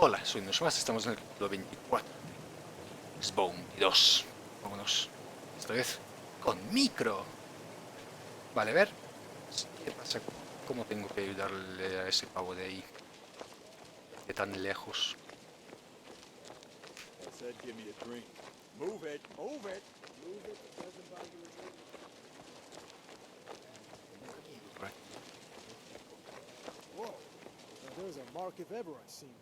Hola, soy Nosmas, estamos en el capítulo 24 de Spawn 2. Vámonos, esta vez con micro. Vale, a ver, ¿qué pasa? ¿Cómo tengo que ayudarle a ese pavo de ahí? De tan lejos. I said give me a drink. Move it, move it. Move it, it doesn't bother you a bit. Por aquí. Whoa. Now there's a mark if ever I seen one.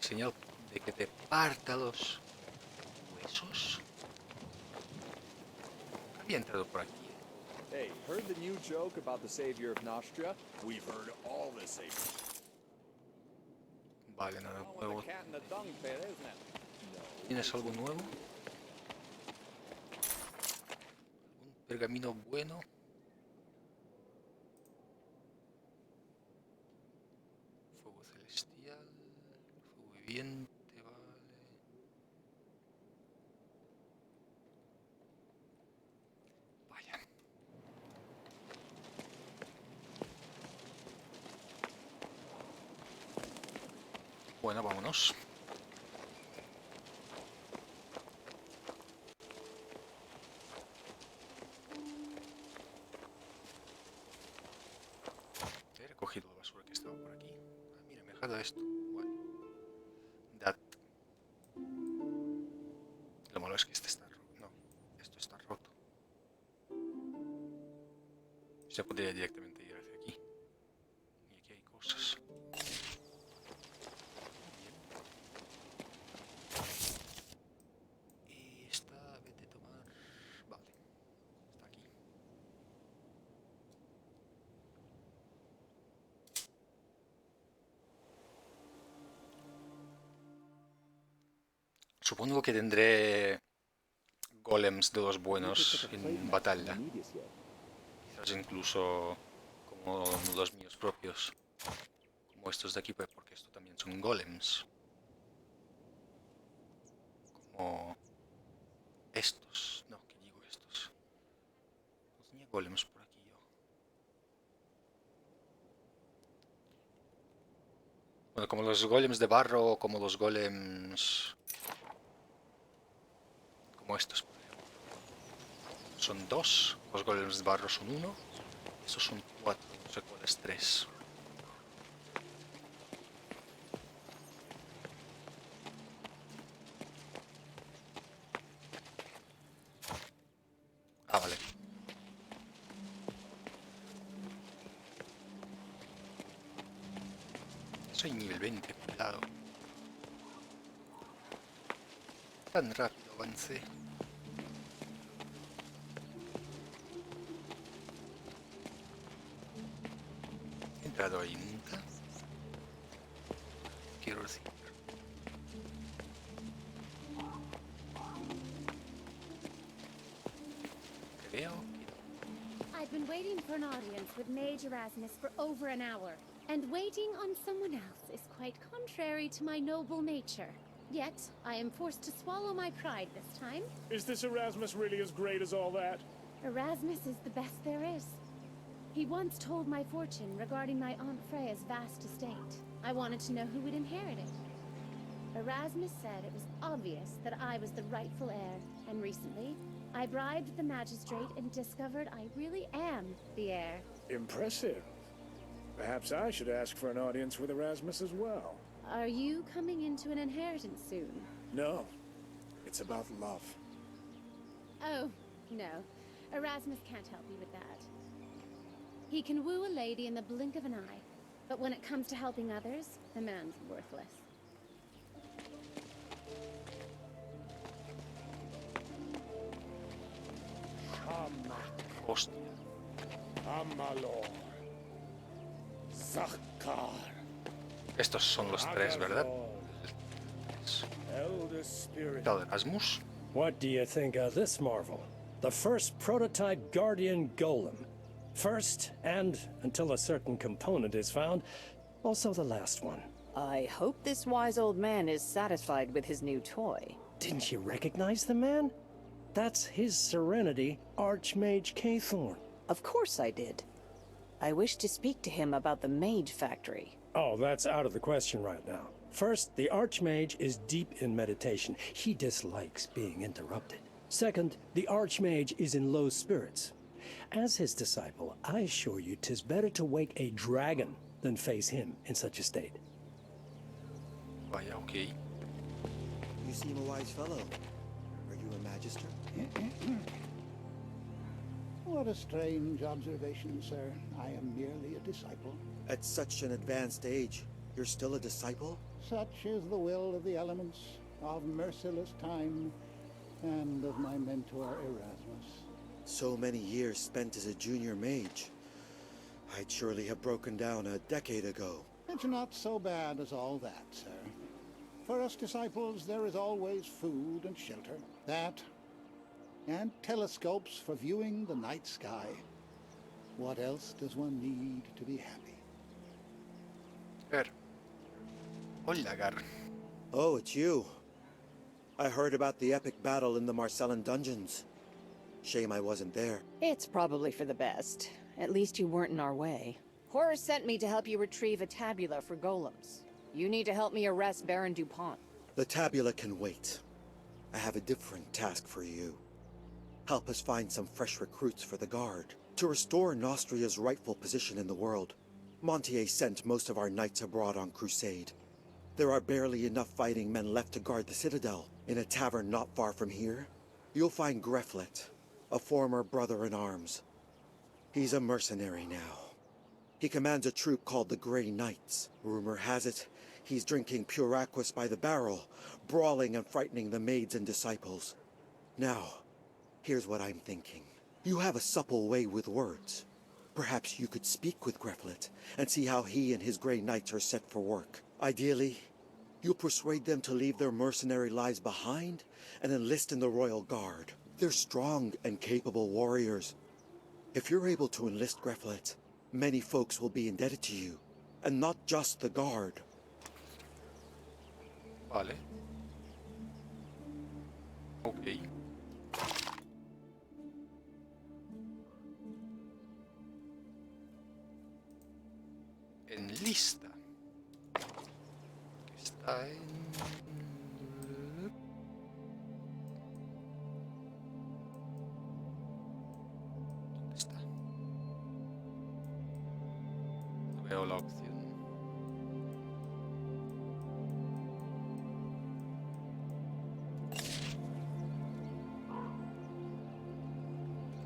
Señal de que te parta los huesos. Había entrado por aquí. Hey, heard the new joke about the savior of Nostria? We've heard all the saviors. Vale, nada With nuevo. a cat in a dung pit, isn't it? ¿Tienes algo nuevo? ¿Un pergamino bueno? Fuego celestial. Fuego viviente, vale. Vaya. Bueno, vámonos. He recogido la basura que estaba por aquí. Ah, mira, me he dejado esto. Bueno. That. Lo malo es que este está roto. No, esto está roto. Se podría directamente ir hacia aquí. Y aquí hay cosas. Y esta, vete a tomar. Vale. Está aquí. Supongo que tendré golems de los buenos en batalla. Quizás incluso como los míos propios. Como estos de aquí, porque esto también son golems. Como estos. No, ¿qué digo estos? No tenía golems por aquí yo. Bueno, como los golems de barro o como los golems... Como estos, por ejemplo. Son dos. Los golems de barro son uno. Estos son cuatro. No sé cuál es tres. Ah, vale. Soy nivel 20, cuidado. Tan rápido avancé. He entrado ahí nunca. Quiero decir. Creo que no. I've been waiting for an audience with Mage Erasmus for over an hour, and waiting on someone else is quite contrary to my noble nature. Yet, I am forced to swallow my pride this time. Is this Erasmus really as great as all that? Erasmus is the best there is. He once told my fortune regarding my Aunt Freya's vast estate. I wanted to know who would inherit it. Erasmus said it was obvious that I was the rightful heir, and recently, I bribed the magistrate and discovered I really am the heir. Impressive. Perhaps I should ask for an audience with Erasmus as well. Are you coming into an inheritance soon? No, it's about love. Oh, no. Erasmus can't help you with that. He can woo a lady in the blink of an eye, but when it comes to helping others, the man's worthless. Hostia. Amalor. Zakhar. Estos son los tres, ¿verdad? Elder Spirit. Tal Erasmus. What do you think of this marvel? The first prototype Guardian Golem. First, and until a certain component is found, also the last one. I hope this wise old man is satisfied with his new toy. Didn't you recognize the man? That's His Serenity, Archmage Kaythorn. Of course I did. I wish to speak to him about the Mage Factory. Oh, that's out of the question right now. First, the Archmage is deep in meditation. He dislikes being interrupted. Second, the Archmage is in low spirits. As his disciple, I assure you 'tis better to wake a dragon than face him in such a state. Vaya, ok. You seem a wise fellow. Are you a magister? What a strange observation, sir. I am merely a disciple. At such an advanced age, you're still a disciple? Such is the will of the elements, of merciless time, and of my mentor Erasmus. So many years spent as a junior mage. I'd surely have broken down a decade ago. It's not so bad as all that, sir. For us disciples, there is always food and shelter. That, and telescopes for viewing the night sky. What else does one need to be happy? Ver. Hola, Gar. Oh, it's you. I heard about the epic battle in the Marcellan dungeons. Shame I wasn't there. It's probably for the best. At least you weren't in our way. Horus sent me to help you retrieve a tabula for golems. You need to help me arrest Baron DuPont. The tabula can wait. I have a different task for you. Help us find some fresh recruits for the Guard. To restore Nostria's rightful position in the world, Montier sent most of our knights abroad on crusade. There are barely enough fighting men left to guard the Citadel. In a tavern not far from here, you'll find Greflet, a former brother-in-arms. He's a mercenary now. He commands a troop called the Grey Knights. Rumor has it, he's drinking pure aquas by the barrel, brawling and frightening the maids and disciples. Now, here's what I'm thinking. You have a supple way with words. Perhaps you could speak with Greflet and see how he and his Grey Knights are set for work. Ideally, you'll persuade them to leave their mercenary lives behind and enlist in the Royal Guard. They're strong and capable warriors. If you're able to enlist Greflet, many folks will be indebted to you, and not just the Guard. Vale. Ok. En lista. Que está en... ¿Dónde está? No veo la opción.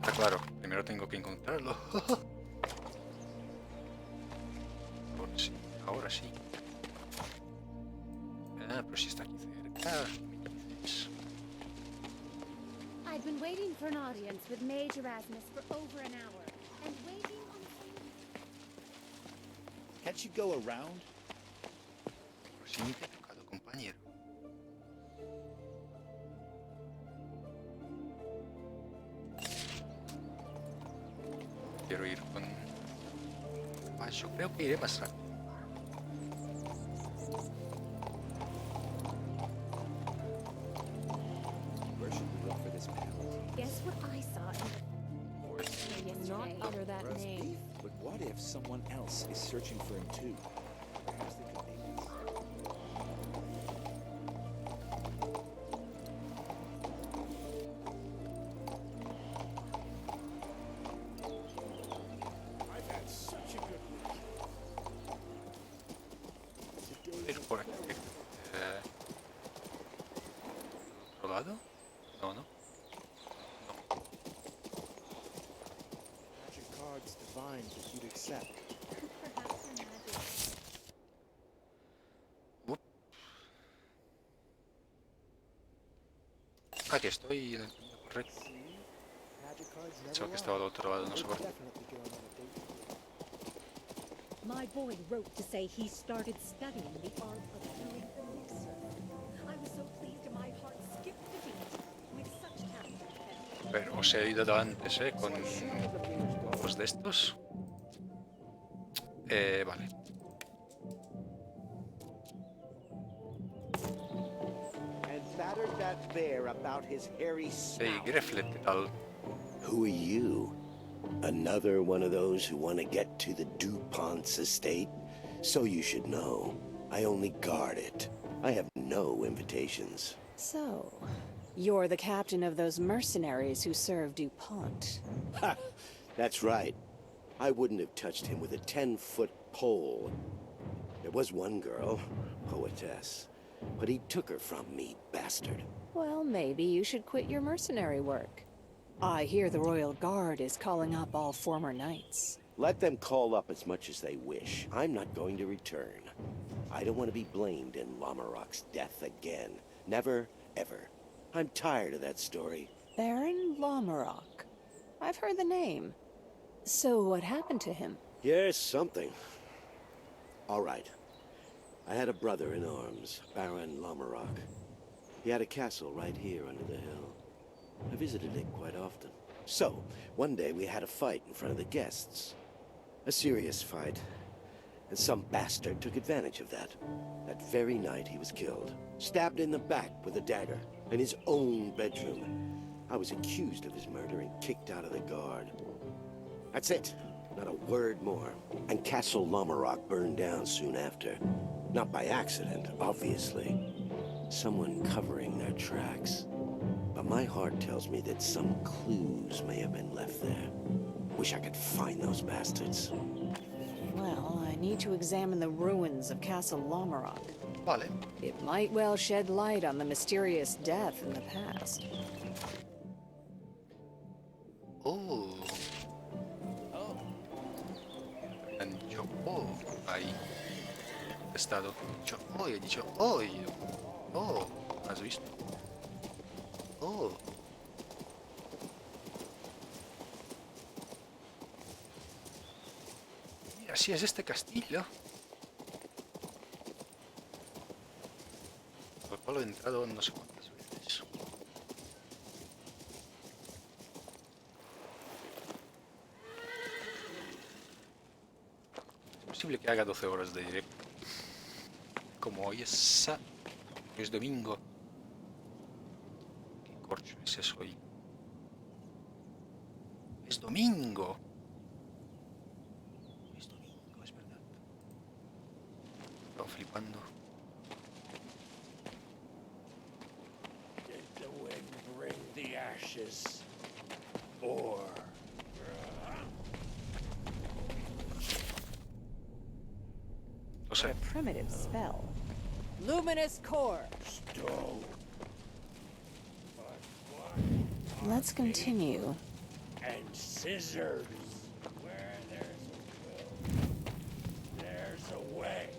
Ah, claro, primero tengo que encontrarlo. Sí, ahora sí. Ah, pero si está aquí cerca. I've been waiting for an audience with Mage Erasmus for over an hour, and waiting on... Can't you go around? Por si ni te he tocado, compañero. Quiero ir con... Ah, yo creo que iré más rápido. Where should we look for this panel? Guess what I saw in Not yesterday? utter that Roast name. beef? But what if someone else is searching for him too? Perhaps they could aid us. I've had such a good week. Ir por aquí. ¿Otro lado? No, no. Magic cards divine that you'd accept. Perhaps her magic. Aquí estoy en el camino correcto. See? Magic cards Pensaba never que estaba al lie. otro lado, no sé We're por qué. definitely going on a date with you. My boy wrote to say he started studying the art of brewing elixir. I was so pleased and my heart skipped a beat. With such talent. Pero os he ayudado antes, con los de estos. Vale. And battered that bear about his hairy Hey, snout. Greflet, ¿qué tal? Who are you? Another one of those who want to get to the DuPont's estate? So you should know, I only guard it. I have no invitations. So, you're the captain of those mercenaries who serve DuPont. Ha! That's right. I wouldn't have touched him with a 10-foot pole. There was one girl, poetess, but he took her from me, bastard. Well, maybe you should quit your mercenary work. I hear the Royal Guard is calling up all former knights. Let them call up as much as they wish. I'm not going to return. I don't want to be blamed in Lamarok's death again. Never, ever. I'm tired of that story. Baron Lamarok. I've heard the name. So what happened to him? Yes, something. All right. I had a brother in arms, Baron Lamarok. He had a castle right here under the hill. I visited it quite often. So, one day we had a fight in front of the guests. A serious fight. And some bastard took advantage of that. That very night he was killed. Stabbed in the back with a dagger. In his own bedroom. I was accused of his murder and kicked out of the guard. That's it. Not a word more. And Castle Lamarok burned down soon after. Not by accident, obviously. Someone covering their tracks. But my heart tells me that some clues may have been left there. Wish I could find those bastards. Well, I need to examine the ruins of Castle Lamarok. Vale. It might well shed light on the mysterious death in the past. Oh. Han dicho, oh, ahí. He estado. He dicho, oh, y yo, oh, ¿has visto? Oh. Y así es este castillo. Por cual he entrado no sé cuántas veces. Es posible que haga 12 horas de directo. Como hoy es domingo. ¿Qué corcho es eso hoy? Es domingo. Es domingo, es verdad. Estaba flipando. Did the wind bring the ashes? Or... Lo sé. A primitive spell. Luminous core. Stone. Let's continue. And scissors. Where there's a will, there's a way.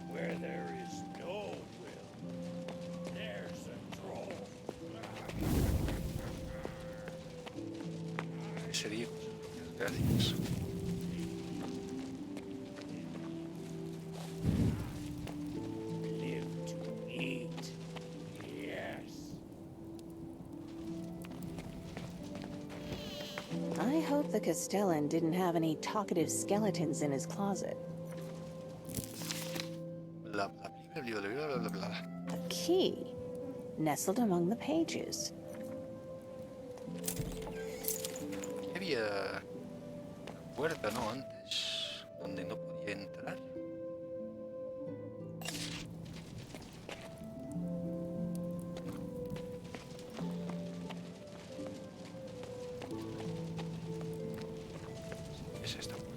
Where there is no will, there's a troll. Ese día. Gracias. Live to eat. Yes. I hope the Castellan didn't have any talkative skeletons in his closet. Bla bla bla bla bla bla bla. A key, nestled among the pages. Había una puerta, ¿no? Antes, donde no podía entrar. Es esta puerta.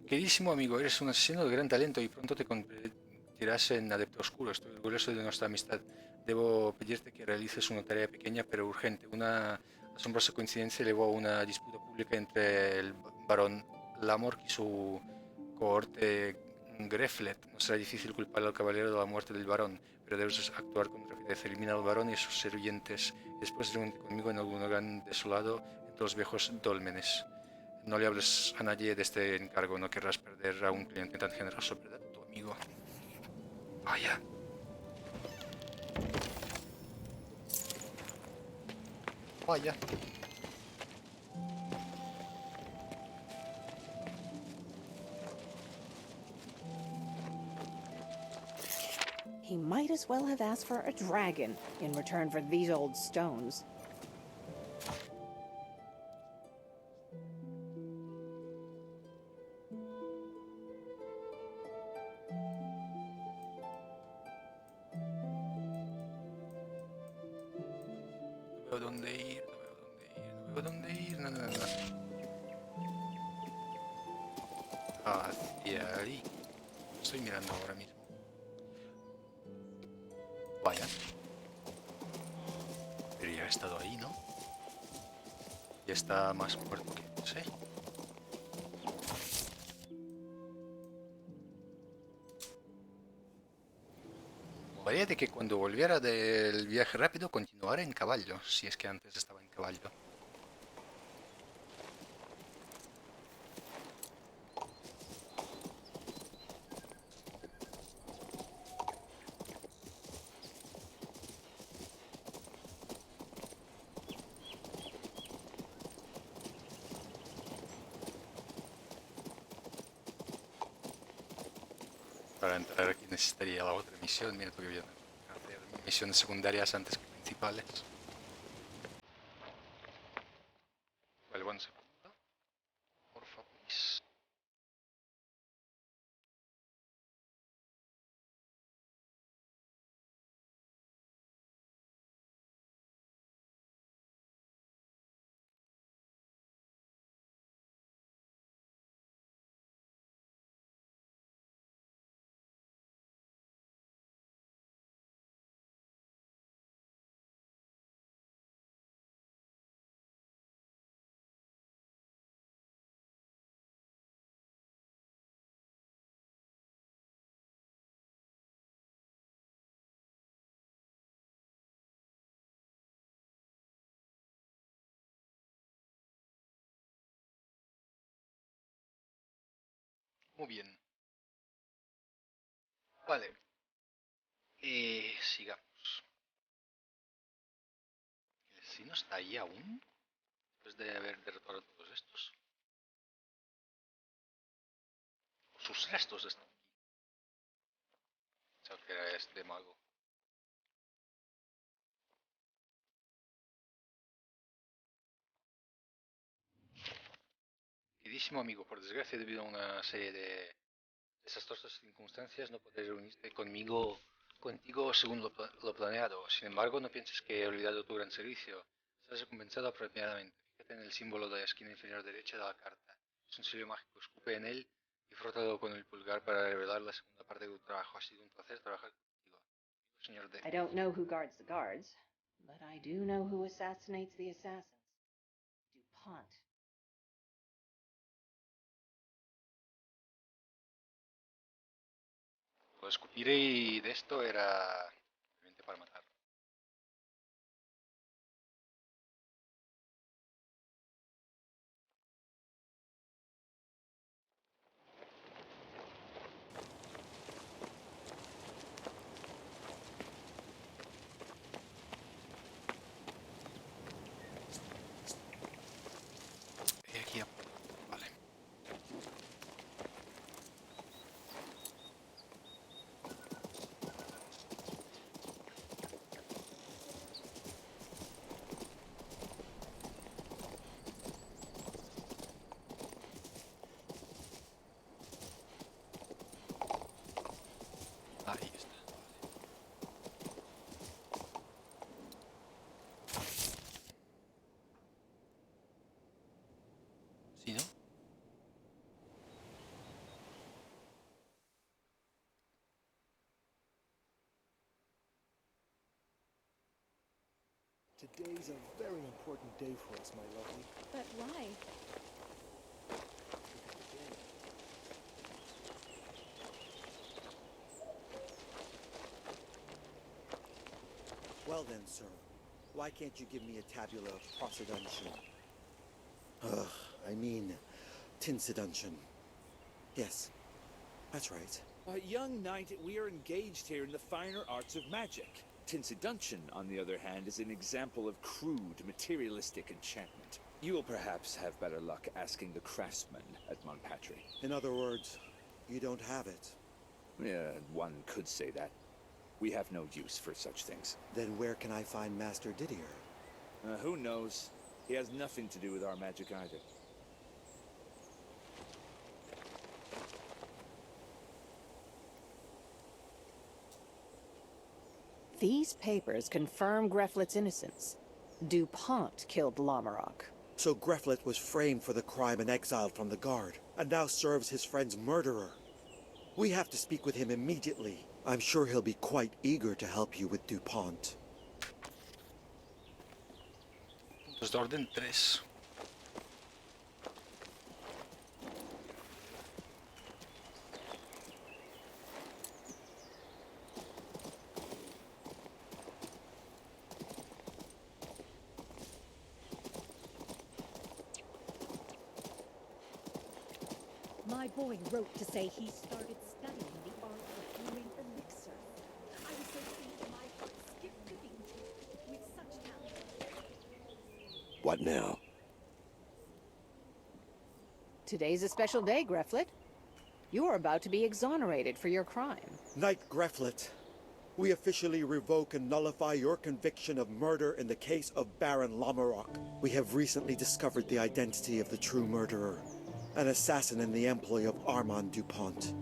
Queridísimo amigo, eres un asesino de gran talento y pronto te convertirás en adepto oscuro. Estoy orgulloso de nuestra amistad. Debo pedirte que realices una tarea pequeña pero urgente. Una asombrosa coincidencia llevó a una disputa pública entre el barón Lamork y su cohorte Greflet. No será difícil culpar al caballero de la muerte del barón, pero debes actuar con rapidez. Elimina al barón y a sus sirvientes y después reúnete conmigo en algún lugar desolado entre los viejos dólmenes. No le hables a nadie de este encargo, no querrás perder a un cliente tan generoso, ¿verdad, tu amigo? Vaya. Vaya. He might as well have asked for a dragon in return for these old stones. No veo dónde ir, no veo dónde ir, no veo dónde ir. No. Hacia ahí. Estoy mirando ahora mismo. Vaya. Pero ya ha estado ahí, ¿no? Ya está más muerto que no sé. Molaría de que cuando volviera del viaje rápido continuara en caballo, si es que antes estaba en caballo. Para entrar aquí necesitaría la otra misión. Mira, porque voy a hacer misiones secundarias antes que principales. Vale, un segundo. Por favor. Muy bien. Vale. Sigamos. ¿El asesino está ahí aún? Después de haber derrotado a todos estos. Sus restos están aquí. Pensaba que era este mago. Queridísimo amigo, por desgracia, debido a una serie de desastrosas circunstancias, no podré reunirte contigo según lo planeado. Sin embargo, no pienses que he olvidado tu gran servicio. Estás recompensado apropiadamente. Fíjate en el símbolo de la esquina inferior derecha de la carta. Es un sello mágico. Escupe en él y frótalo con el pulgar para revelar la segunda parte de tu trabajo. Ha sido un placer trabajar contigo, señor D. I don't know who guards the guards, but I do know who assassinates the assassins. DuPont. Lo de escupir y de esto era simplemente para matar. Y aquí, vale. Ahí está. ¿Sí, no? Today's a very important day for us, my lovely. But why? Well then, sir, why can't you give me a tabula of Proceduntion? Ugh, I mean, Tinseduntion. Yes, that's right. Young knight, we are engaged here in the finer arts of magic. Tinsy Dungeon, on the other hand, is an example of crude, materialistic enchantment. You will perhaps have better luck asking the craftsman at Monpatry. In other words, you don't have it. Yeah, one could say that. We have no use for such things. Then where can I find Master Didier? Who knows? He has nothing to do with our magic either. These papers confirm Greflet's innocence. DuPont killed Lamarok. So Greflet was framed for the crime and exiled from the Guard, and now serves his friend's murderer. We have to speak with him immediately. I'm sure he'll be quite eager to help you with DuPont. Puntos de orden 3. My boy wrote to say he started studying the art of brewing elixir. I was so pleased my heart skipped a beat. With such talent. What now? Today's a special day, Greflet. You're about to be exonerated for your crime. Knight Greflet, we officially revoke and nullify your conviction of murder in the case of Baron Lamarok. We have recently discovered the identity of the true murderer, an assassin in the employ of Armand DuPont.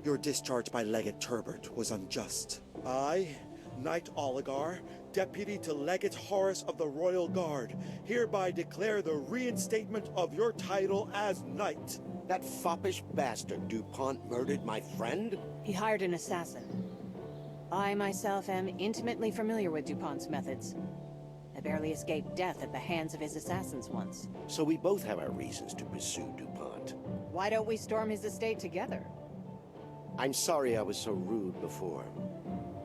Your discharge by Legate Turbert was unjust. I, Knight Oligar, Deputy to Legate Horace of the Royal Guard, hereby declare the reinstatement of your title as Knight. That foppish bastard DuPont murdered my friend? He hired an assassin. I myself am intimately familiar with DuPont's methods. I barely escaped death at the hands of his assassins once. So we both have our reasons to pursue DuPont. Why don't we storm his estate together? I'm sorry I was so rude before.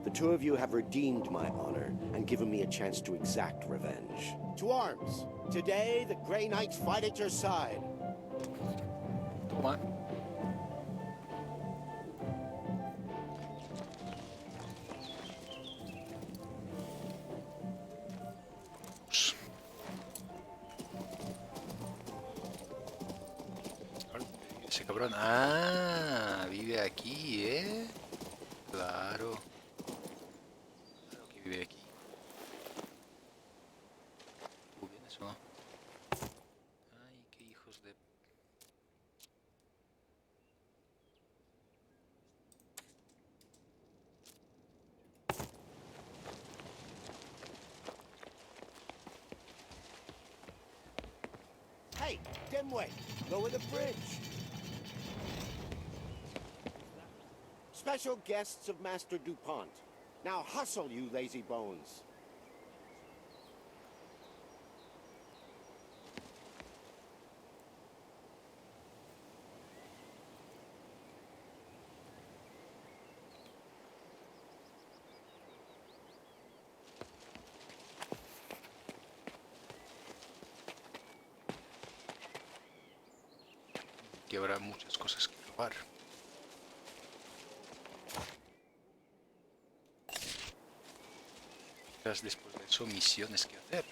The two of you have redeemed my honor and given me a chance to exact revenge. To arms! Today, the Grey Knights fight at your side. Toma. Ese cabrón. Ah, vive aquí, ¿eh? Claro. Claro que vive aquí. Muy bien eso. Ay, qué hijos de... Hey, dimwit! Lower the bridge! Special guests of Master DuPont. Now hustle, you lazy bones. Que habrá muchas cosas que probar. Después de eso, misiones que hacer.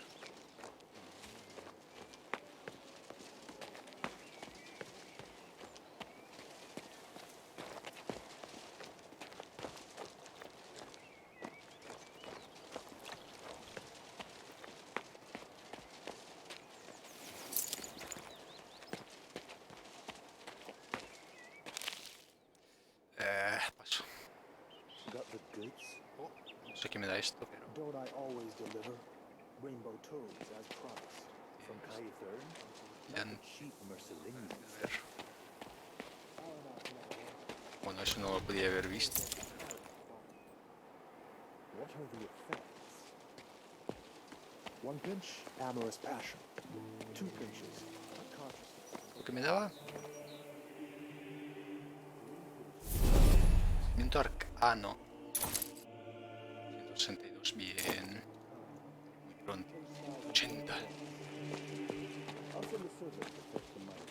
Paso. Got the goods? Oh, no sé qué me da esto, pero... Don't I always deliver? Rainbow toads as promised. From Kaithern? Bien. Cheap A Mercedes. ver. Bueno, eso no lo podía haber visto. What are the effects? 1 pinch, amorous passion. 2 pinches, unconsciousness. ¿Lo que me daba? Movimiento arcano. 162, bien. Muy pronto. 80. I'll send the servant to fetch the money.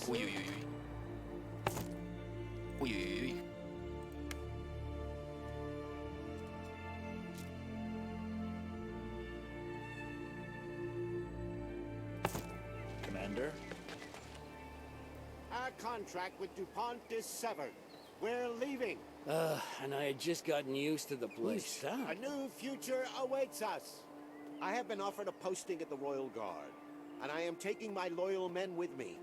Uy, uy, uy, uy. Uy, uy, uy. Commander? Our contract with DuPont is severed. We're leaving. And I had just gotten used to the place. A new future awaits us. I have been offered a posting at the Royal Guard, and I am taking my loyal men with me.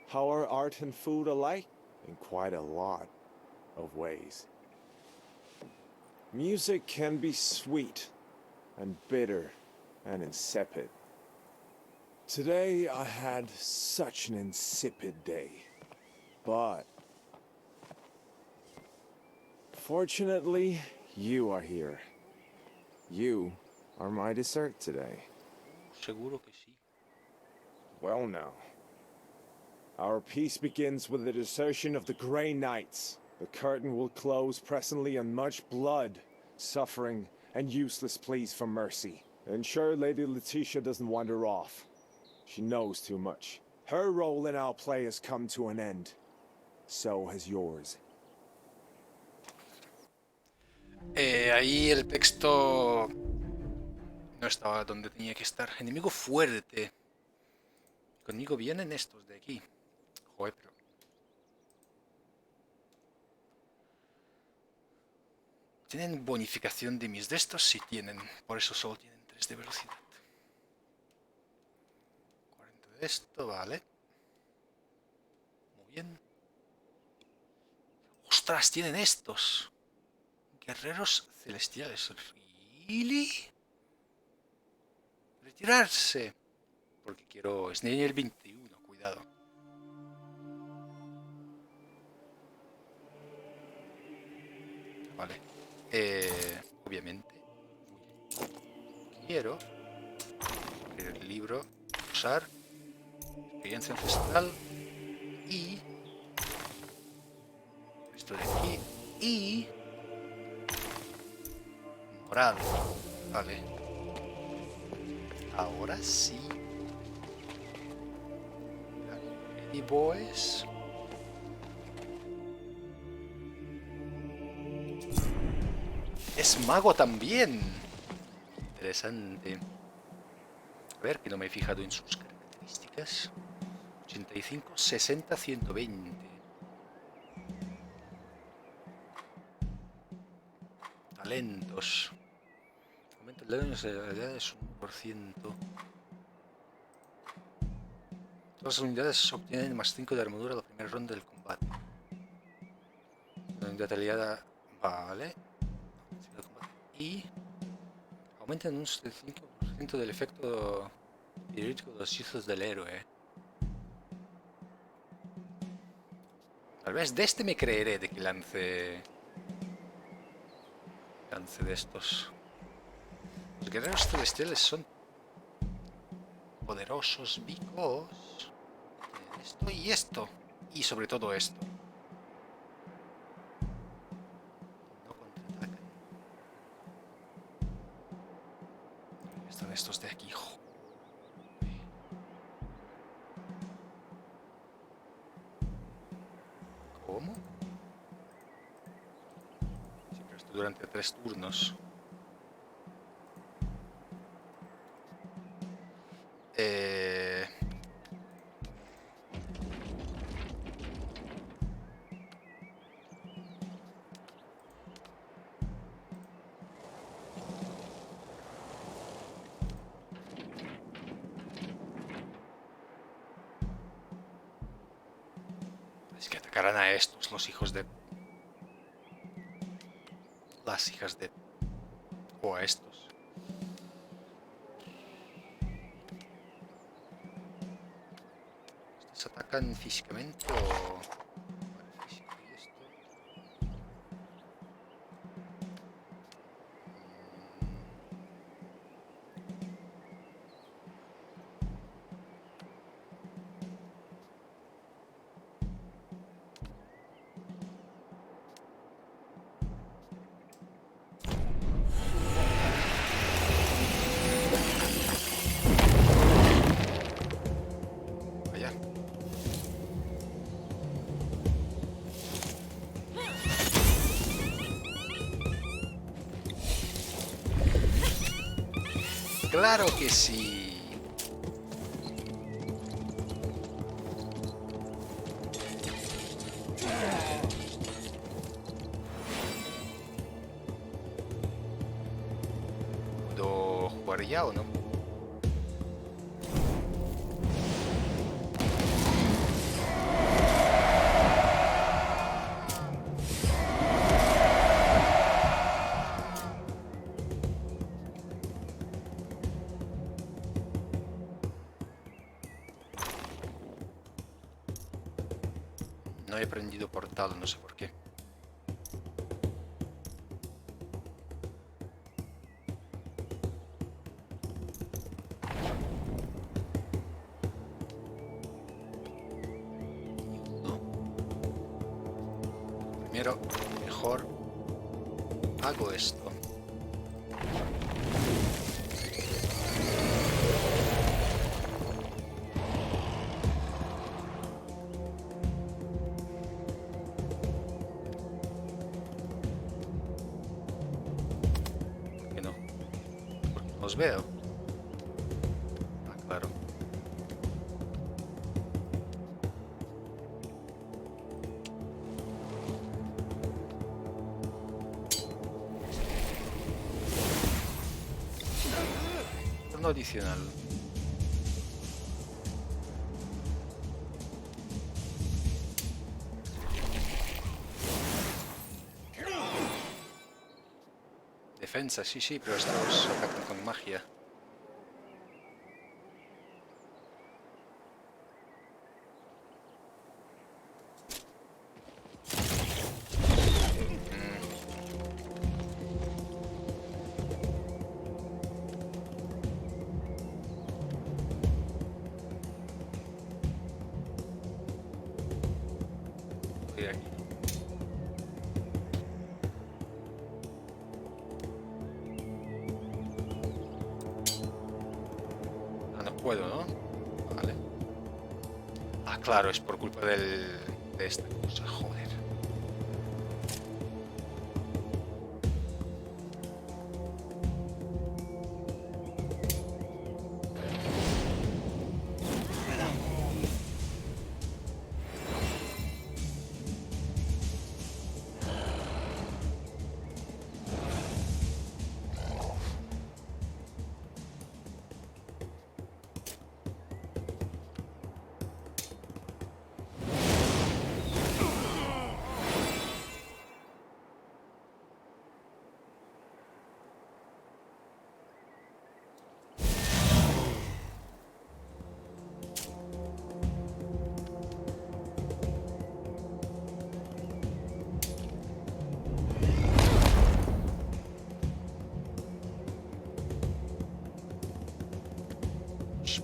How are art and food alike? In quite a lot of ways. Music can be sweet and bitter and insipid. Today I had such an insipid day. But fortunately, you are here. You are my dessert today. Seguro que sí. Well now. Our peace begins with the desertion of the Grey Knights. The curtain will close presently on much blood, suffering, and useless pleas for mercy. Ensure Lady Letitia doesn't wander off. She knows too much. Her role in our play has come to an end. So has yours. Ahí el texto no estaba donde tenía que estar. Enemigo fuerte. Conmigo vienen estos de aquí. Joder, pero... ¿Tienen bonificación de mis de estos? Sí tienen. Por eso solo tienen 3 de velocidad. 40 de esto, vale. Muy bien. ¡Ostras! Tienen estos. Guerreros celestiales. ¿Really? Retirarse. Porque quiero... Es nivel 21, cuidado. Vale. Obviamente. Quiero abrir el libro, usar experiencia ancestral y esto de aquí y moral. Vale. Ahora sí. Y boys. Es mago también. Interesante. A ver, que no me he fijado en sus características. 85, 60, 120. Talentos. Aumenta el daño de habilidades 1%. Todas las unidades obtienen más 5 de armadura la primera ronda del combate. Una unidad aliada. Vale. Y aumentan un 75% del efecto pirítico de los hechizos del héroe. Tal vez de este me creeré de que lance de estos. Los guerreros celestiales son poderosos because esto y esto. Y sobre todo esto. Están estos de aquí. ¿Cómo? Sí, pero esto durante 3 turnos. Es que atacarán a estos, los hijos de... Las hijas de... O a estos. ¿Estos atacan físicamente o...? Vale, físico y esto. ¡Claro que sí! ¿Puedo jugar ya o no? No he prendido portal, no sé por qué. No. Primero, mejor hago esto. Os veo. Ah, claro. Turno adicional. Defensa, sí, pero estos atacan con magia. Estoy aquí. Puedo, ¿no? Vale. Ah, claro, es por culpa de esta cosa, joder.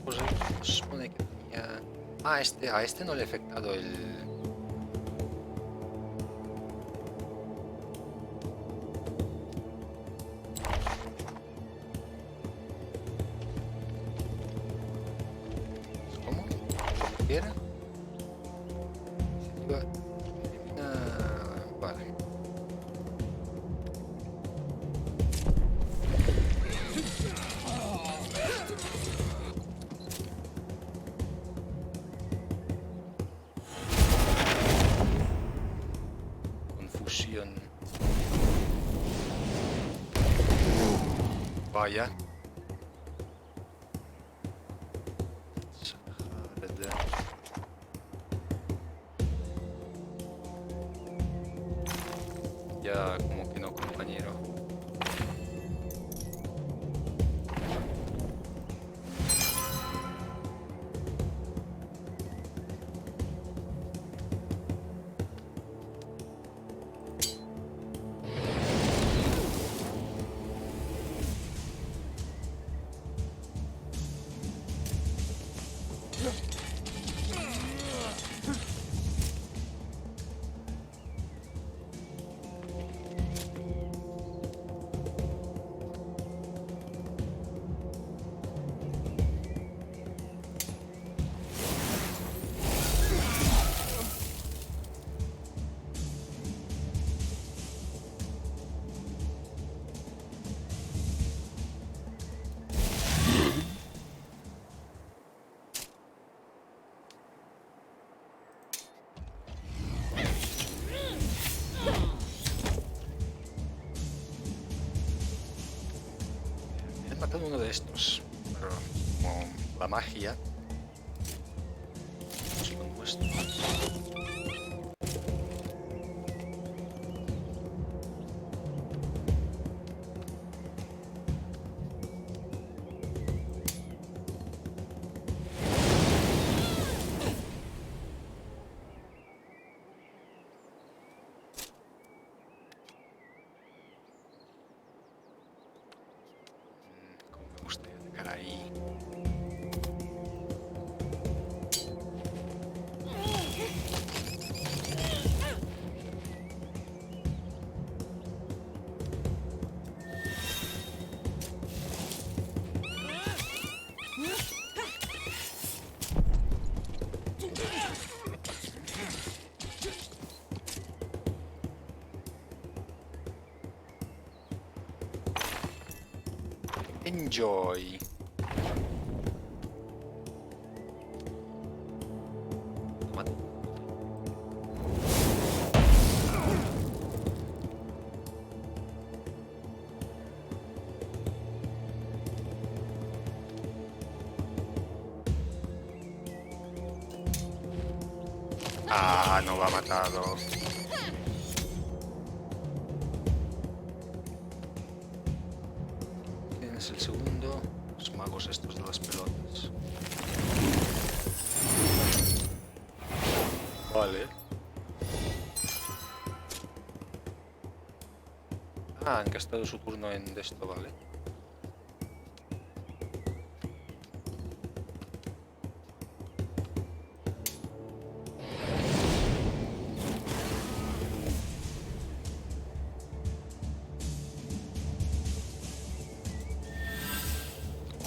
Pues se supone que tenía... Ah, a este no le he afectado el... ¿Cómo? ¿Qué era? Elimina... Vale. Confusión. Vaya. Ya como que no, compañero. uno de estos. Pero como la magia es lo nuestro. Como me gustaría llegar ahí. Enjoy. Toma. Ah, no va matado. ¿Quién es el segundo? Los magos estos de las pelotas. Vale. Ah, han gastado su turno en esto, vale.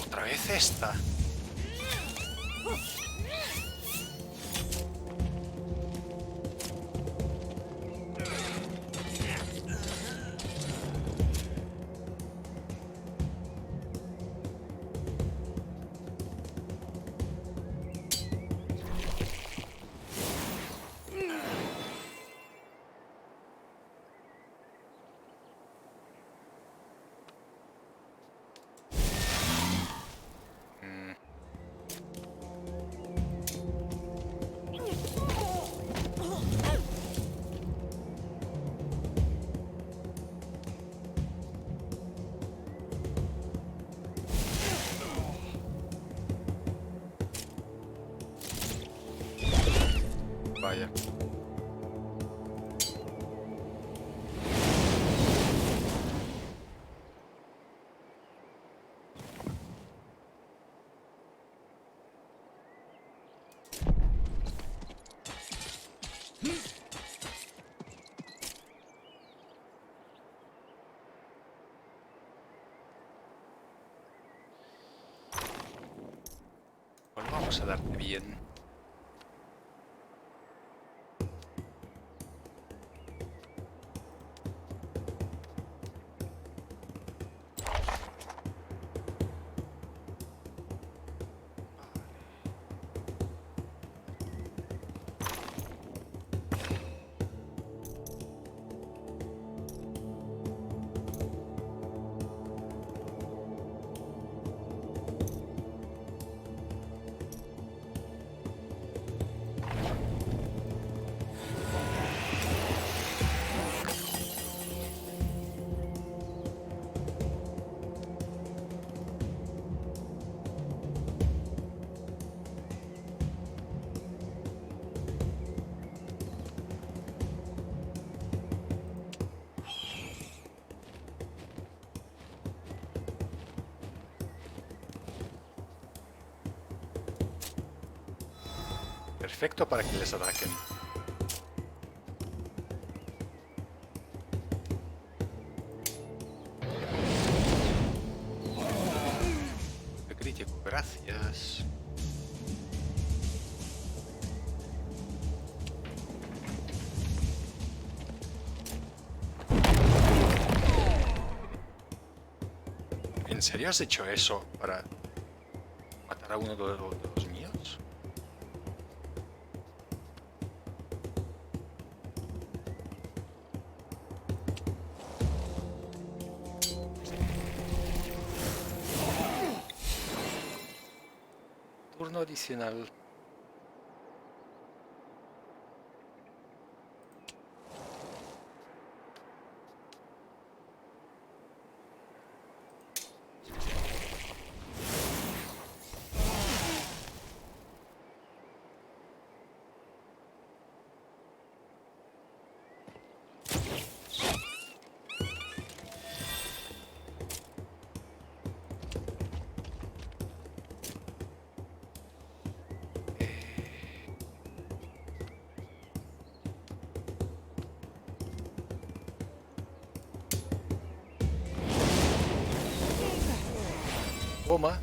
Otra vez esta. Vaya. Bueno, vamos a darte bien. Perfecto para que les ataquen. De crítico, gracias. ¿En serio has hecho eso para matar a uno de los míos? uno adicional. Toma.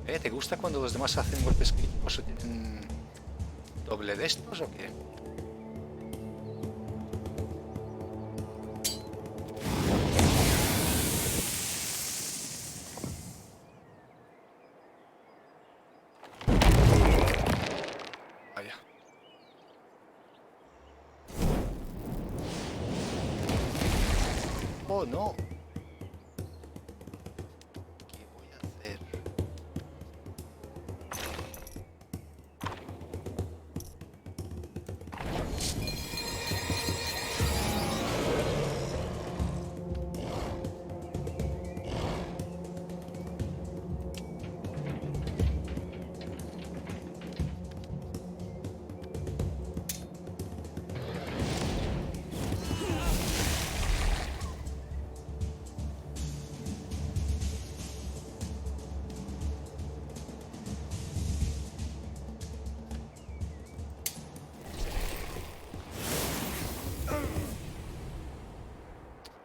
¿Te gusta cuando los demás hacen golpes críticos o tienen doble de estos o qué? Vaya. Oh, no. ¿Qué voy a hacer?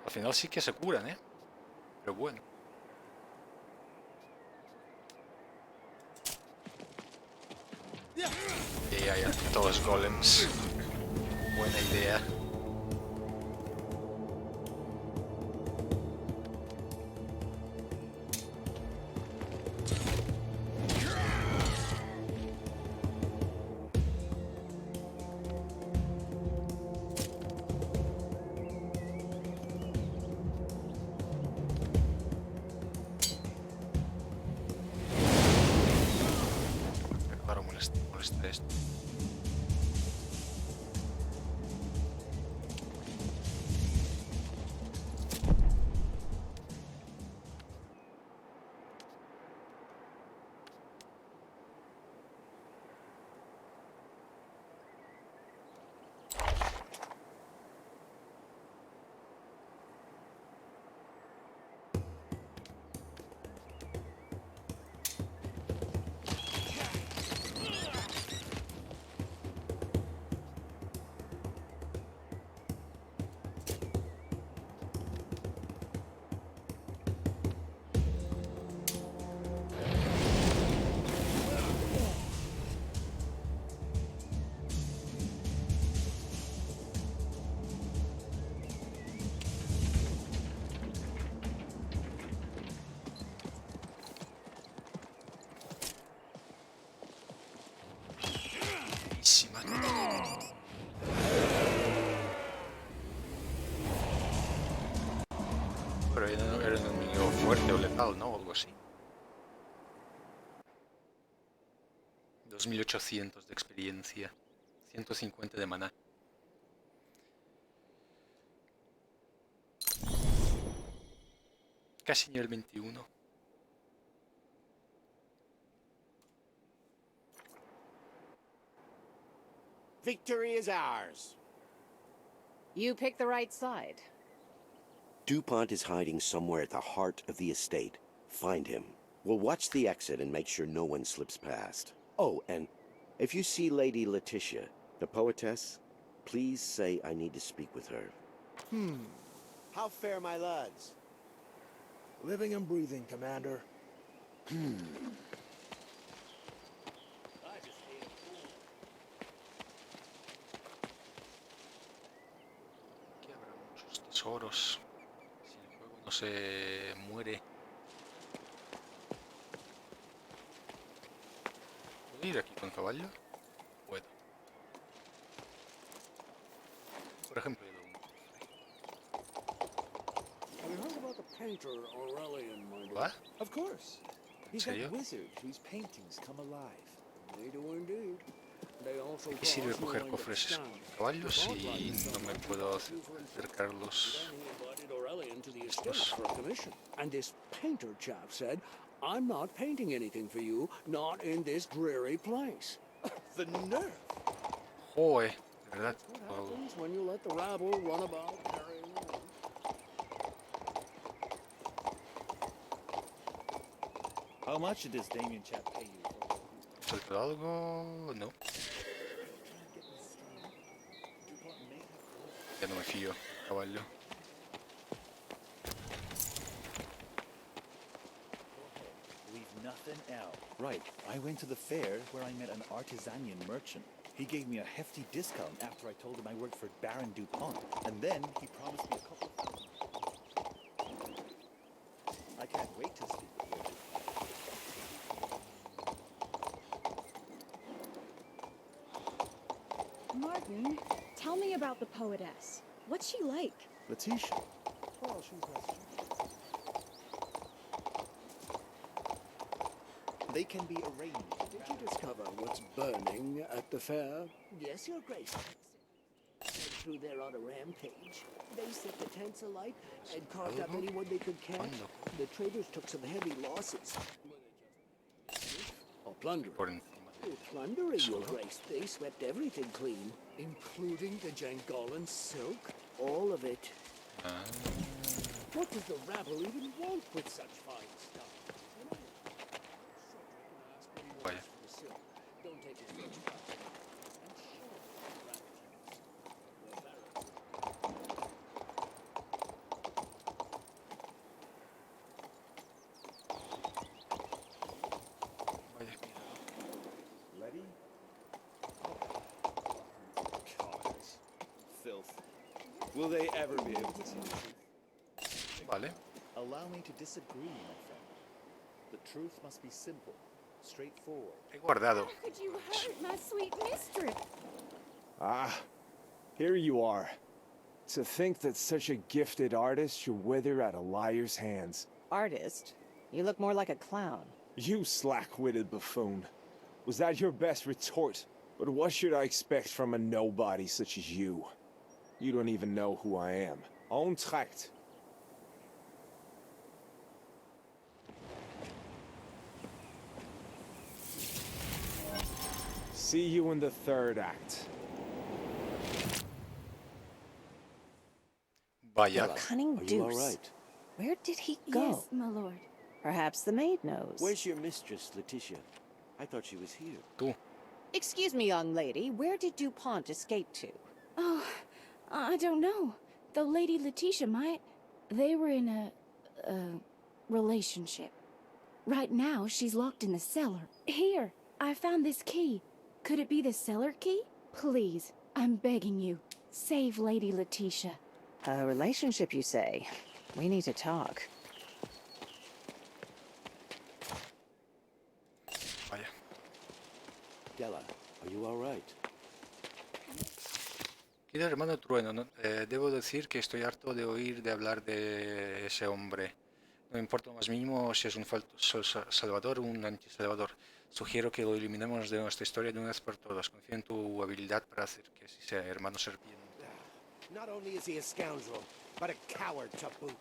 Al final sí que se curan, ¿eh? Pero bueno. Y hay todos golems. Buena idea. Claro, molesta esto. Buenísima. Pero era un enemigo fuerte o letal, ¿no? O algo así. 2800 de experiencia. 150 de maná. Casi nivel 21. Victory is ours. You picked the right side. DuPont is hiding somewhere at the heart of the estate. Find him. We'll watch the exit and make sure no one slips past. Oh, and if you see Lady Letitia, the poetess, please say I need to speak with her. How fare my lads? Living and breathing, Commander. Aquí habrá muchos tesoros. Si el juego no se muere. ¿Puedo ir aquí con caballo? Puedo. Por ejemplo, he ido a un cofre. Have you heard about the painter Aurelian, my dear. What? Of course. He's that serio? wizard whose paintings come alive. They do indeed. They also ¿De qué sirve cause no coger end of cofres stand. caballos The si Godlike no me someone puedo who acercarlos? Then he invited Aurelian to the estate for a commission. And this painter chap said, I'm not painting anything for you, not in this dreary place. The nerve! Joder, de verdad. What happens when you let the rabble run about carrying on? How much did this Damien chap pay you for? ¿Salto algo? No. Ya no me fío, caballo. Leave nothing out. Right, I went to the fair where I met an Artisanian merchant. He gave me a hefty discount after I told him I worked for Baron DuPont. And then he promised me a couple of thousand. I can't wait to speak with you. Martin, tell me about the poetess. What's she like? Letitia. Well, she's nice. They can be arranged. Did you discover what's burning at the fair? Yes, Your Grace. Through there on a rampage. They set the tents alight and carved up anyone they could catch. The traders took some heavy losses. Or plundering. Plundering, Your Grace. They swept everything clean, including the Jangolan silk. All of it. What does the rabble even want with such fine stuff? Vaya. Don't take it much. Letty? Gods. Filth. Will they ever be able to see the truth? Vale. Allow me to disagree, my friend. The truth must be simple, straightforward. He guardado. How could you hurt my sweet mistress? Ah, here you are. To think that such a gifted artist should wither at a liar's hands. Artist? You look more like a clown. You slack-witted buffoon. Was that your best retort? But what should I expect from a nobody such as you? You don't even know who I am. Ontracht. See you in the third act. Vaya. The cunning Are deuce. you all right? Where did he go? Yes, my lord. Perhaps the maid knows. Where's your mistress, Letitia? I thought she was here. Tú. Excuse me, young lady. Where did DuPont escape to? Oh, I don't know. The Lady Letitia might. They were in a relationship. Right now, she's locked in the cellar. Here, I found this key. Could it be the cellar key? Please, I'm begging you. Save Lady Letitia. A relationship, you say? We need to talk. Vaya. Della, are you all right? Querido hermano Trueno, debo decir que estoy harto de oír de hablar de ese hombre. No me importa lo más mínimo si es un falso salvador o un antisalvador. Sugiero que lo eliminemos de nuestra historia de una vez por todas. Confío en tu habilidad para hacer que así sea, hermano serpiente. Not only is he a scoundrel, but a coward to boot.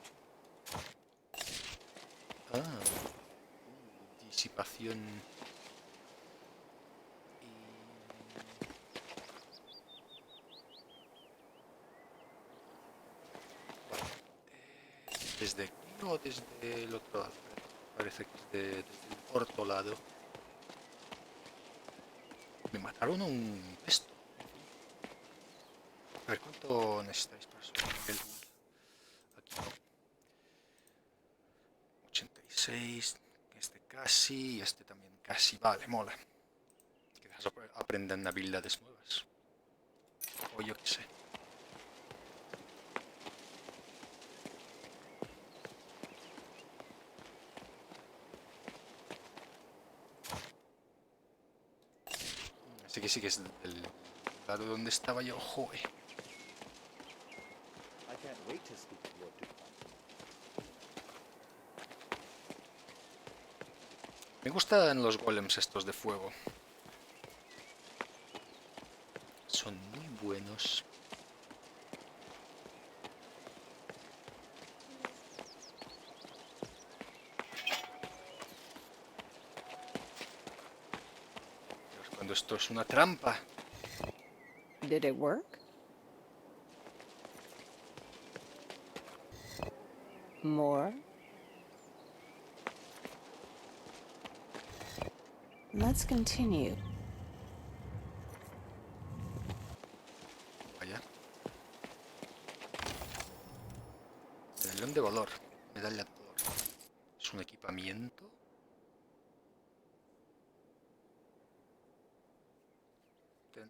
Ah. Disipación. ¿Desde aquí o desde el otro lado? Parece que es desde el otro lado. Me mataron un esto. A ver, ¿cuánto necesitáis para subir el nivel? Aquí no. 86. Este casi y este también casi. Vale, mola. Quizás aprendan habilidades nuevas. O yo qué sé. Así que sí que es el lado donde estaba yo. Joder. I can't wait to speak to Lord DuPont. Me gustan los golems estos de fuego. Son muy buenos. Cuando esto es una trampa. Did it work? More? Let's continue. Vaya. Medallón de valor. Medalla de valor. Es un equipamiento.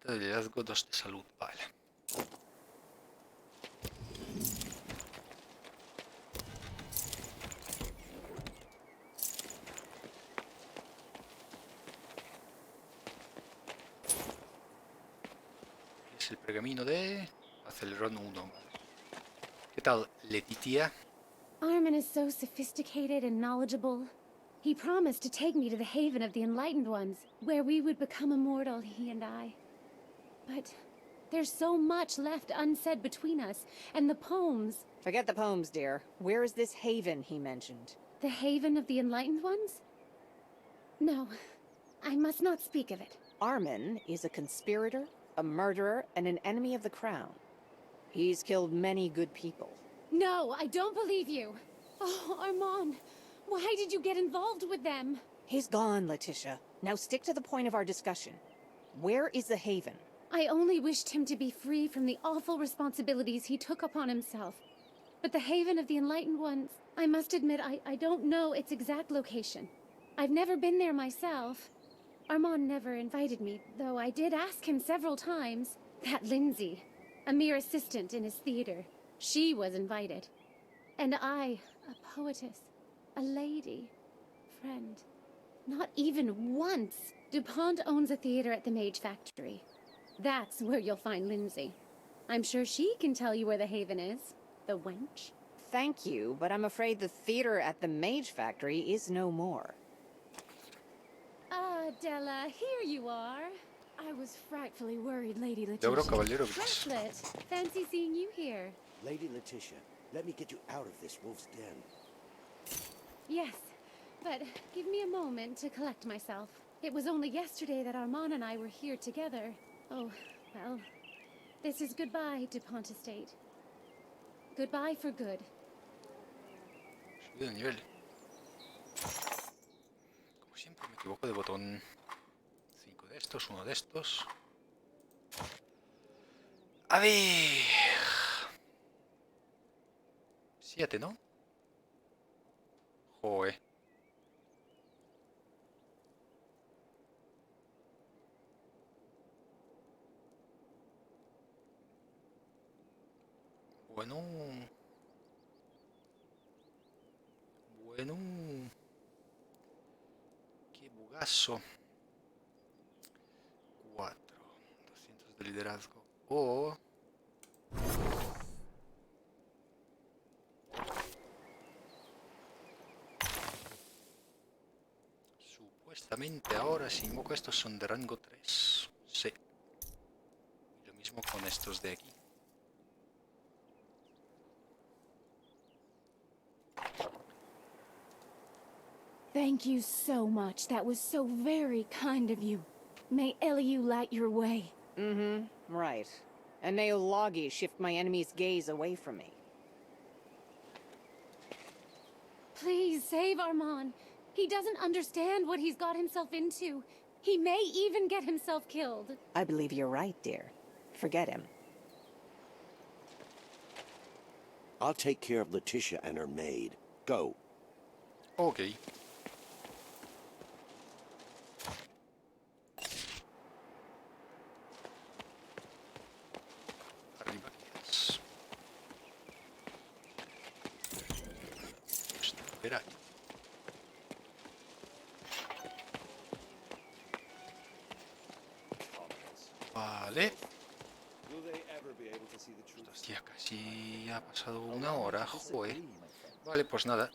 De liderazgo, 2 de salud. Vale. Es el pergamino de Acelerón 1. Vale. ¿Qué tal, Letitia? Armin is so sophisticated and knowledgeable. He promised to take me to the Haven of the Enlightened Ones, where we would become immortal, he and I. But there's so much left unsaid between us, and the poems... Forget the poems, dear. Where is this haven he mentioned? The Haven of the Enlightened Ones? No, I must not speak of it. Armin is a conspirator, a murderer, and an enemy of the Crown. He's killed many good people. No, I don't believe you. Oh, Armand, why did you get involved with them? He's gone, Letitia. Now stick to the point of our discussion. Where is the Haven? I only wished him to be free from the awful responsibilities he took upon himself. But the Haven of the Enlightened Ones, I must admit, I don't know its exact location. I've never been there myself. Armand never invited me, though I did ask him several times. That Lindsay, a mere assistant in his theater, she was invited. And I, a poetess, a lady, friend. Not even once. DuPont owns a theater at the Mage Factory. That's where you'll find Lindsay. I'm sure she can tell you where the Haven is. The wench. Thank you, but I'm afraid the theater at the Mage Factory is no more. Ah, Della, here you are. I was frightfully worried, Lady De oro, Letitia. caballero gris. Bracelet, fancy seeing you here. Lady Letitia, let me get you out of this wolf's den. Yes, but give me a moment to collect myself. It was only yesterday that Armand and I were here together. Oh, well, this is goodbye, DuPont Estate. Goodbye for good. Subido de nivel. Como siempre me equivoco de botón. 5 de estos, 1 de estos. A ver. 7, ¿no? Joder. Bueno. Bueno. Qué bugazo. 4. 200 de liderazgo. O... Supuestamente ahora si invoco estos son de rango 3. Sí. Y lo mismo con estos de aquí. Thank you so much. That was so very kind of you. May Eliu light your way. Mm-hmm, right. And may Olagi shift my enemy's gaze away from me. Please save Armand. He doesn't understand what he's got himself into. He may even get himself killed. I believe you're right, dear. Forget him. I'll take care of Letitia and her maid. Go. Ok. Arriba quedas. Espera. Vale. Hostia, casi ha pasado una hora, joder. Vale, pues nada.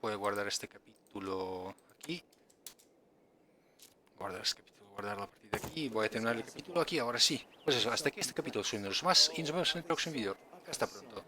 Voy a guardar este capítulo aquí. Guardar este capítulo, guardar la partida aquí. Voy a terminar el capítulo aquí, ahora sí. Pues eso, hasta aquí este capítulo. Soy uno de los más y nos vemos en el próximo vídeo. Hasta pronto.